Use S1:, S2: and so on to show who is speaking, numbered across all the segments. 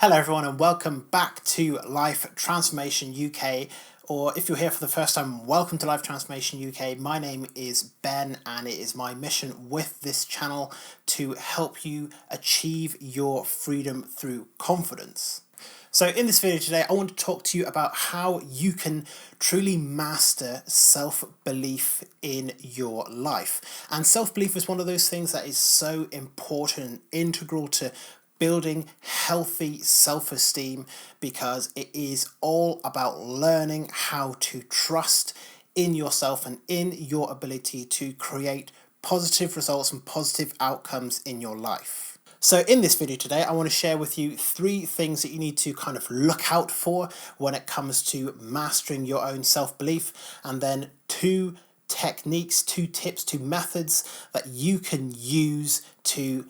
S1: Hello everyone and welcome back to Life Transformation UK, or if you're here for the first time, welcome to Life Transformation UK. My name is Ben and it is my mission with this channel to help you achieve your freedom through confidence. So in this video today, I want to talk to you about how you can truly master self-belief in your life. And self-belief is one of those things that is so important and integral to building healthy self-esteem, because it is all about learning how to trust in yourself and in your ability to create positive results and positive outcomes in your life. So in this video today, I want to share with you 3 things that you need to kind of look out for when it comes to mastering your own self-belief, and then 2 techniques, 2 tips, 2 methods that you can use to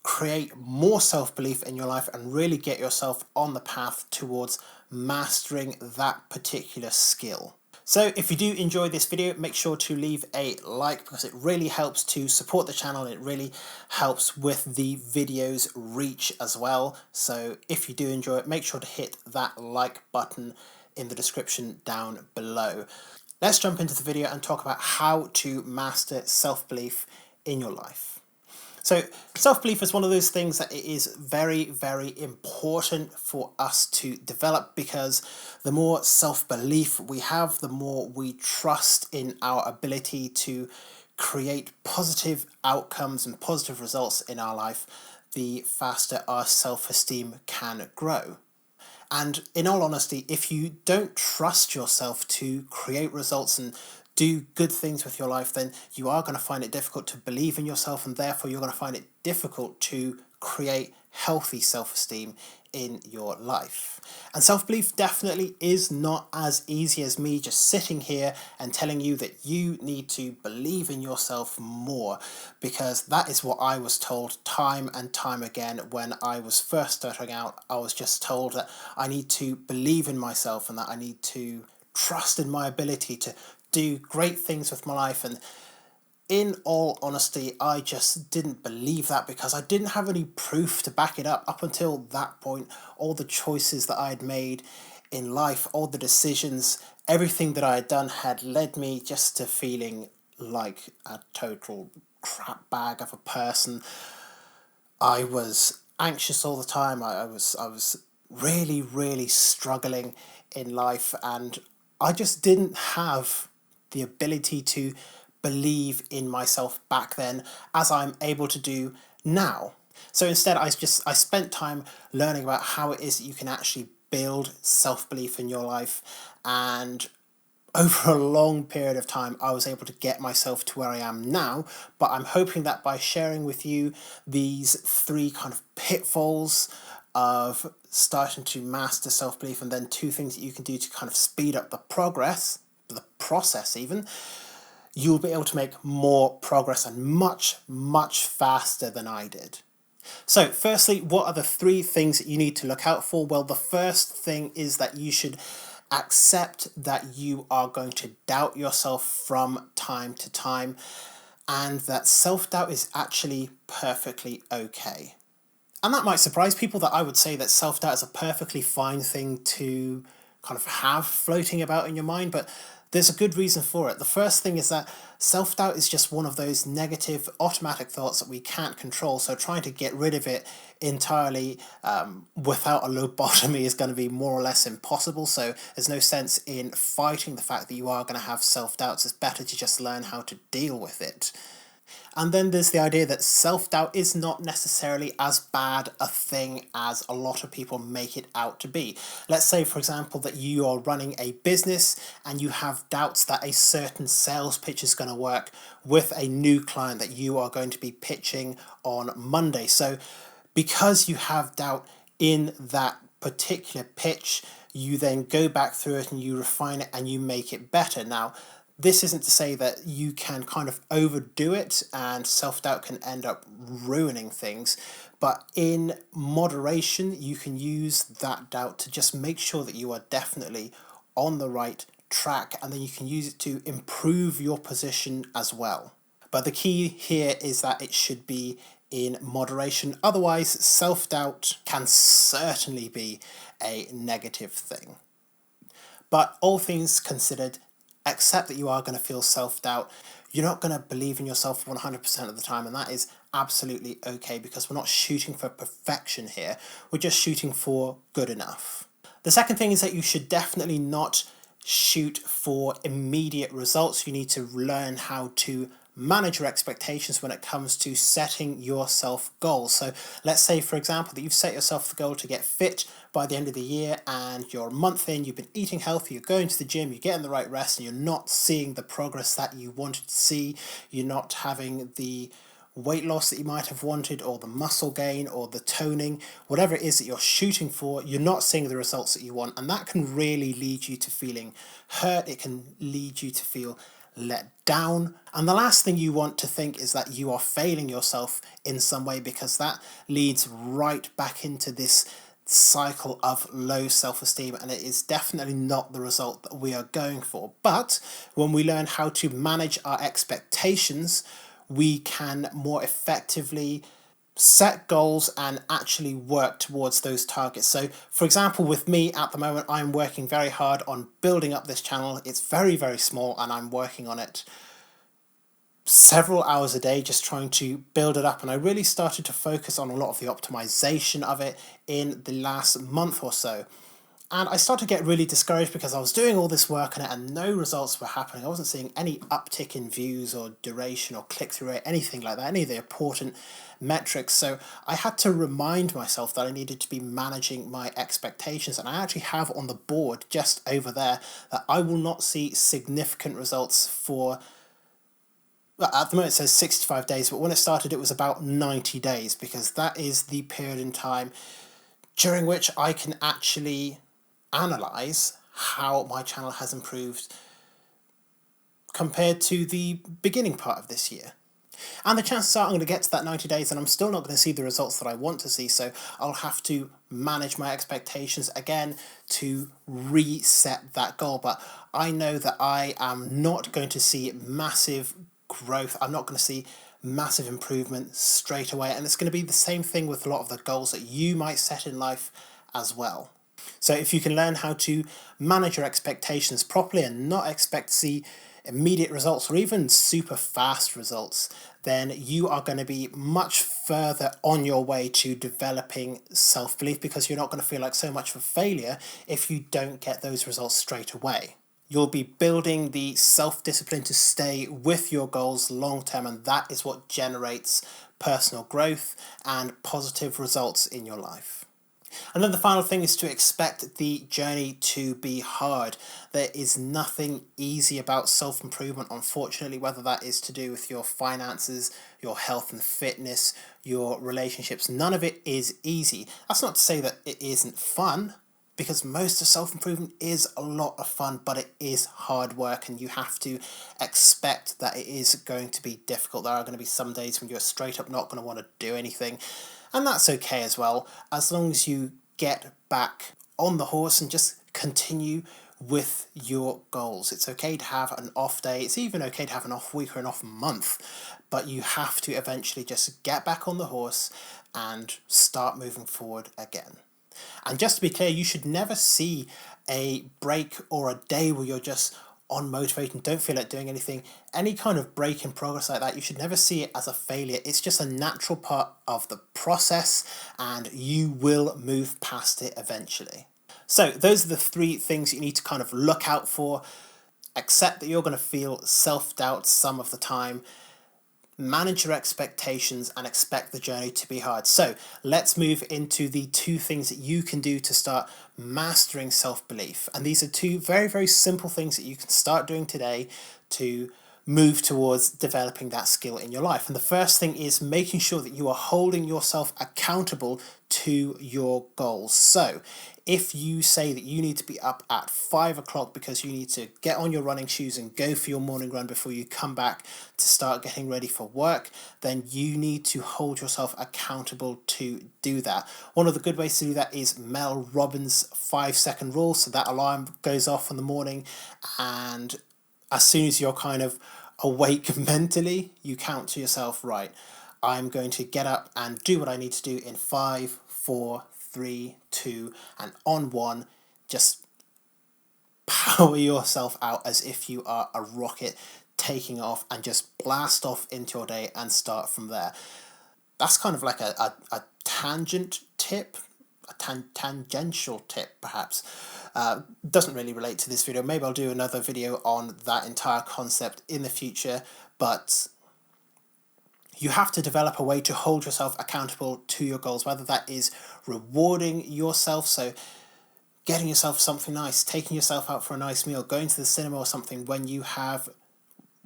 S1: create more self-belief in your life and really get yourself on the path towards mastering that particular skill. So if you do enjoy this video, make sure to leave a like, because it really helps to support the channel and it really helps with the video's reach as well. So if you do enjoy it, make sure to hit that like button in the description down below. Let's jump into the video and talk about how to master self-belief in your life. So self-belief is one of those things that it is very, very important for us to develop, because the more self-belief we have, the more we trust in our ability to create positive outcomes and positive results in our life, the faster our self-esteem can grow. And in all honesty, if you don't trust yourself to create results and do good things with your life, then you are going to find it difficult to believe in yourself, and therefore you're going to find it difficult to create healthy self-esteem in your life. And self-belief definitely is not as easy as me just sitting here and telling you that you need to believe in yourself more, because that is what I was told time and time again when I was first starting out. I was just told that I need to believe in myself and that I need to trust in my ability to do great things with my life. And in all honesty, I just didn't believe that, because I didn't have any proof to back it up. Up until that point, all the choices that I had made in life, all the decisions, everything that I had done had led me just to feeling like a total crap bag of a person. I was anxious all the time. I was really, really struggling in life, and I just didn't have the ability to believe in myself back then as I'm able to do now. So instead, I spent time learning about how it is that you can actually build self-belief in your life, and over a long period of time, I was able to get myself to where I am now. But I'm hoping that by sharing with you these 3 kind of pitfalls of starting to master self-belief, and then 2 things that you can do to kind of speed up the process even, you'll be able to make more progress and much, much faster than I did. So firstly, what are the 3 things that you need to look out for? Well, the first thing is that you should accept that you are going to doubt yourself from time to time, and that self-doubt is actually perfectly okay. And that might surprise people, that I would say that self-doubt is a perfectly fine thing to kind of have floating about in your mind, but there's a good reason for it. The first thing is that self-doubt is just one of those negative automatic thoughts that we can't control, so trying to get rid of it entirely without a lobotomy is going to be more or less impossible. So there's no sense in fighting the fact that you are going to have self-doubts. It's better to just learn how to deal with it. And then there's the idea that self-doubt is not necessarily as bad a thing as a lot of people make it out to be. Let's say, for example, that you are running a business and you have doubts that a certain sales pitch is going to work with a new client that you are going to be pitching on Monday. So because you have doubt in that particular pitch, you then go back through it and you refine it and you make it better. Now, this isn't to say that you can kind of overdo it and self-doubt can end up ruining things, but in moderation, you can use that doubt to just make sure that you are definitely on the right track, and then you can use it to improve your position as well. But the key here is that it should be in moderation. Otherwise, self-doubt can certainly be a negative thing. But all things considered, accept that you are going to feel self-doubt. You're not going to believe in yourself 100% of the time, and that is absolutely okay, because we're not shooting for perfection here. We're just shooting for good enough. The second thing is that you should definitely not shoot for immediate results. You need to learn how to manage your expectations when it comes to setting yourself goals. So let's say, for example, that you've set yourself the goal to get fit by the end of the year, and you're a month in, you've been eating healthy, you're going to the gym, you're getting the right rest, and you're not seeing the progress that you wanted to see. You're not having the weight loss that you might have wanted, or the muscle gain, or the toning, whatever it is that you're shooting for. You're not seeing the results that you want, and that can really lead you to feeling hurt. It can lead you to feel let down. And the last thing you want to think is that you are failing yourself in some way, because that leads right back into this cycle of low self-esteem, and it is definitely not the result that we are going for. But when we learn how to manage our expectations, we can more effectively set goals and actually work towards those targets. So for example, with me at the moment, I'm working very hard on building up this channel. It's very, very small, and I'm working on it several hours a day, just trying to build it up. And I really started to focus on a lot of the optimization of it in the last month or so. And I started to get really discouraged, because I was doing all this work on it and no results were happening. I wasn't seeing any uptick in views or duration or click-through rate, anything like that, any of the important metrics. So I had to remind myself that I needed to be managing my expectations. And I actually have on the board just over there that I will not see significant results for, well, at the moment it says 65 days, but when it started it was about 90 days, because that is the period in time during which I can actually analyze how my channel has improved compared to the beginning part of this year. And the chances are I'm going to get to that 90 days and I'm still not going to see the results that I want to see, so I'll have to manage my expectations again to reset that goal. But I know that I am not going to see massive growth. I'm not going to see massive improvement straight away, and it's going to be the same thing with a lot of the goals that you might set in life as well. So if you can learn how to manage your expectations properly and not expect to see immediate results or even super fast results, then you are going to be much further on your way to developing self-belief, because you're not going to feel like so much of a failure if you don't get those results straight away. You'll be building the self-discipline to stay with your goals long term, and that is what generates personal growth and positive results in your life. And then the final thing is to expect the journey to be hard. There is nothing easy about self-improvement, unfortunately, whether that is to do with your finances, your health and fitness, your relationships. None of it is easy. That's not to say that it isn't fun, because most of self-improvement is a lot of fun, but it is hard work, and you have to expect that it is going to be difficult. There are going to be some days when you're straight up not going to want to do anything, and that's okay as well, as long as you get back on the horse and just continue with your goals. It's okay to have an off day. It's even okay to have an off week or an off month, but you have to eventually just get back on the horse and start moving forward again. And just to be clear, you should never see a break or a day where you're just unmotivated and don't feel like doing anything. Any kind of break in progress like that, you should never see it as a failure. It's just a natural part of the process, and you will move past it eventually. So those are the three things you need to kind of look out for. Accept that you're going to feel self-doubt some of the time. Manage your expectations and expect the journey to be hard. So let's move into the two things that you can do to start mastering self-belief. And these are two very, very simple things that you can start doing today to move towards developing that skill in your life. And the first thing is making sure that you are holding yourself accountable to your goals. So if you say that you need to be up at 5 o'clock because you need to get on your running shoes and go for your morning run before you come back to start getting ready for work, then you need to hold yourself accountable to do that. One of the good ways to do that is Mel Robbins' 5-second rule. So that alarm goes off in the morning, and as soon as you're kind of awake mentally, you count to yourself, right, I'm going to get up and do what I need to do in 5, 4, 3, 2, and on 1, just power yourself out as if you are a rocket taking off, and just blast off into your day and start from there. That's kind of like a tangent tip, a tangential tip perhaps. Doesn't really relate to this video. Maybe I'll do another video on that entire concept in the future, but you have to develop a way to hold yourself accountable to your goals, whether that is rewarding yourself, so getting yourself something nice, taking yourself out for a nice meal, going to the cinema or something when you have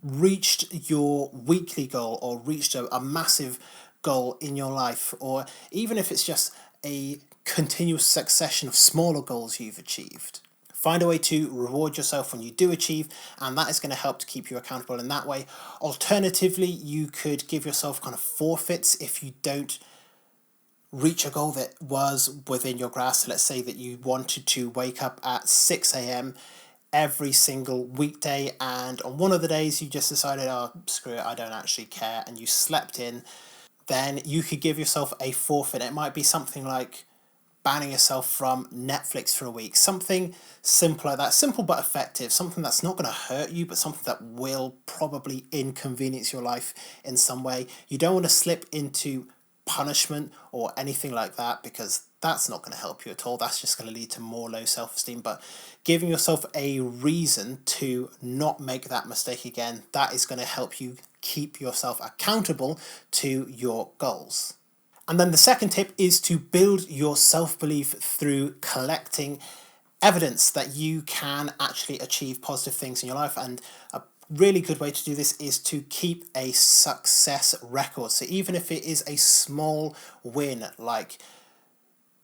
S1: reached your weekly goal or reached a massive goal in your life, or even if it's just a continuous succession of smaller goals you've achieved. Find a way to reward yourself when you do achieve, and that is going to help to keep you accountable in that way. Alternatively, you could give yourself kind of forfeits if you don't reach a goal that was within your grasp. So let's say that you wanted to wake up at 6 a.m. every single weekday, and on one of the days you just decided, oh, screw it, I don't actually care, and you slept in. Then you could give yourself a forfeit. It might be something like banning yourself from Netflix for a week, something simple like that, simple but effective, something that's not going to hurt you, but something that will probably inconvenience your life in some way. You don't want to slip into punishment or anything like that, because that's not going to help you at all. That's just going to lead to more low self-esteem. But giving yourself a reason to not make that mistake again, that is going to help you keep yourself accountable to your goals. And then the second tip is to build your self-belief through collecting evidence that you can actually achieve positive things in your life. And a really good way to do this is to keep a success record. So even if it is a small win, like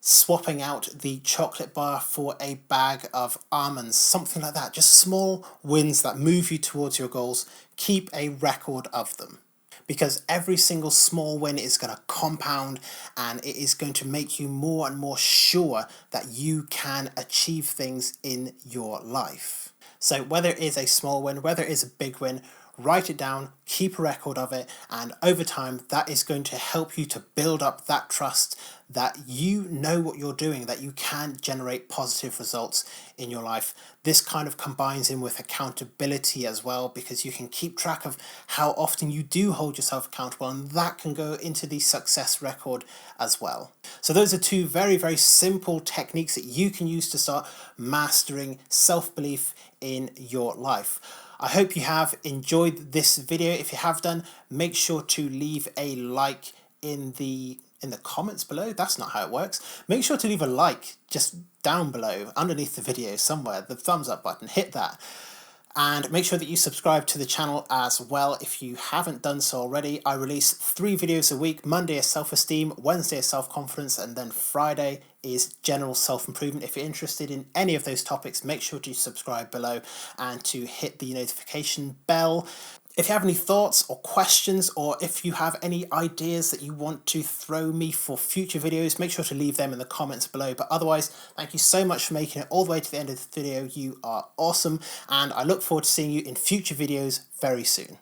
S1: swapping out the chocolate bar for a bag of almonds, something like that, just small wins that move you towards your goals, keep a record of them. Because every single small win is going to compound, and it is going to make you more and more sure that you can achieve things in your life. So whether it is a small win, whether it is a big win, write it down, keep a record of it, and over time that is going to help you to build up that trust that you know what you're doing, that you can generate positive results in your life. This kind of combines in with accountability as well, because you can keep track of how often you do hold yourself accountable, and that can go into the success record as well. So those are two very, very simple techniques that you can use to start mastering self-belief in your life. I hope you have enjoyed this video. If you have done, make sure to leave a like in the comments below. That's not how it works. Make sure to leave a like just down below, underneath the video somewhere, the thumbs up button, hit that. And make sure that you subscribe to the channel as well if you haven't done so already. I release 3 videos a week. Monday is self-esteem, Wednesday is self-confidence, and then Friday is general self-improvement. If you're interested in any of those topics, make sure to subscribe below and to hit the notification bell. If you have any thoughts or questions, or if you have any ideas that you want to throw me for future videos, make sure to leave them in the comments below. But otherwise, thank you so much for making it all the way to the end of the video. You are awesome, and I look forward to seeing you in future videos very soon.